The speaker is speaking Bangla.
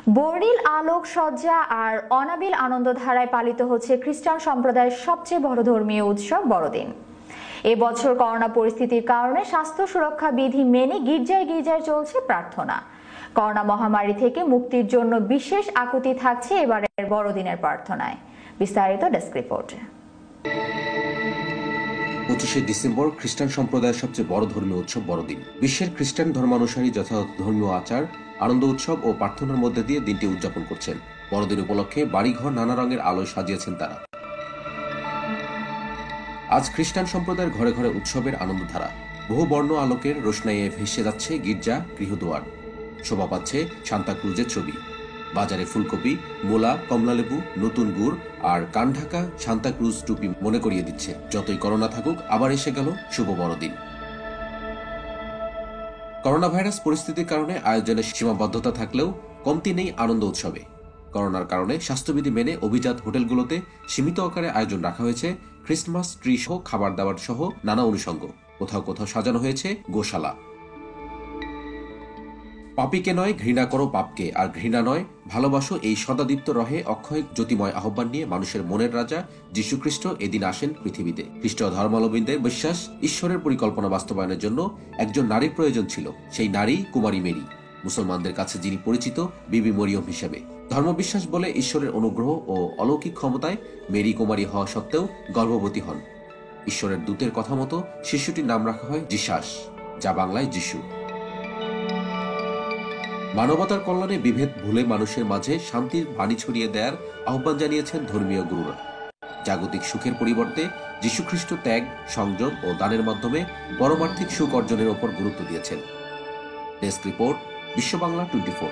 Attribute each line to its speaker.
Speaker 1: বর্ণিল আলোক সজ্জা আর অনাবিল আনন্দধারায় পালিত হচ্ছে খ্রিস্টান সম্প্রদায়ের সবচেয়ে বড় ধর্মীয় উৎসব বড়দিন। এবছর করোনা পরিস্থিতির কারণে স্বাস্থ্য সুরক্ষা বিধি মেনে গির্জায় গির্জায় চলছে প্রার্থনা। করোনা মহামারী থেকে মুক্তির জন্য বিশেষ আকুতি থাকছে এবারের বড়দিনের প্রার্থনায়। বিস্তারিত ডেস্ক রিপোর্টে।
Speaker 2: 25শে ডিসেম্বর খ্রিস্টান সম্প্রদায়ের সবচেয়ে বড় ধর্মীয় উৎসব বড়দিন। বিশ্বের খ্রিস্টান ধর্মানুসারী যথাযথ ধর্মীয় আচার, আনন্দ উৎসব ও প্রার্থনার মধ্যে দিয়ে দিনটি উদযাপন করছেন। বড়দিন উপলক্ষে বাড়িঘর নানা রঙের আলোয় সাজিয়েছেন তারা। আজ খ্রিস্টান সম্প্রদায়ের ঘরে ঘরে উৎসবের আনন্দধারা। বহু বর্ণ আলোকের রোশনাইয়ে ভেসে যাচ্ছে গির্জা, গৃহদুয়ার। শোভা পাচ্ছে সান্তা ক্রুজের ছবি। বাজারে ফুলকপি, মূলা, কমলালেবু, নতুন গুড় আর কান ঢাকা সান্তা ক্রুজ টুপি মনে করিয়ে দিচ্ছে যতই করোনা থাকুক আবার এসে গেল শুভ বড়দিন। করোনা ভাইরাস পরিস্থিতির কারণে আয়োজনের সীমাবদ্ধতা থাকলেও কমতি নেই আনন্দ উৎসবে। করোনার কারণে স্বাস্থ্যবিধি মেনে অভিজাত হোটেলগুলোতে সীমিত আকারে আয়োজন রাখা হয়েছে ক্রিসমাস ট্রি সহ খাবার দাবার সহ নানা অনুষঙ্গ। কোথাও কোথাও সাজানো হয়েছে গোশালা। পাপীকে নয় ঘৃণা করো পাপকে, আর ঘৃণা নয় ভালোবাসো, এই সদাদীপ্ত রহে অক্ষয় জ্যোতিময় আহ্বান নিয়ে মানুষের মনের রাজা যীশুখ্রিস্ট এদিন আসেন পৃথিবীতে। খ্রিস্ট ধর্মাবলম্বীদের বিশ্বাস, ঈশ্বরের পরিকল্পনা বাস্তবায়নের জন্য একজন নারীর প্রয়োজন ছিল। সেই নারী কুমারী মেরি, মুসলমানদের কাছে যিনি পরিচিত বিবি মরিয়ম হিসেবে। ধর্মবিশ্বাস বলে ঈশ্বরের অনুগ্রহ ও অলৌকিক ক্ষমতায় মেরি কুমারী হওয়া সত্ত্বেও গর্ভবতী হন। ঈশ্বরের দূতের কথা মতো শিশুটির নাম রাখা হয় জিসাস, যা বাংলায় যিশু। মানবতার কল্যাণে বিভেদ ভুলে মানুষের মাঝে শান্তির বাণী ছড়িয়ে দেওয়ার আহ্বান জানিয়েছেন ধর্মীয় গুরুরা। জাগতিক সুখের পরিবর্তে যীশুখ্রিস্ট ত্যাগ, সংযম ও দানের মাধ্যমে পরমার্থিক সুখ অর্জনের ওপর গুরুত্ব দিয়েছেন। ডেস্ক রিপোর্ট, বিশ্ব বাংলা 24।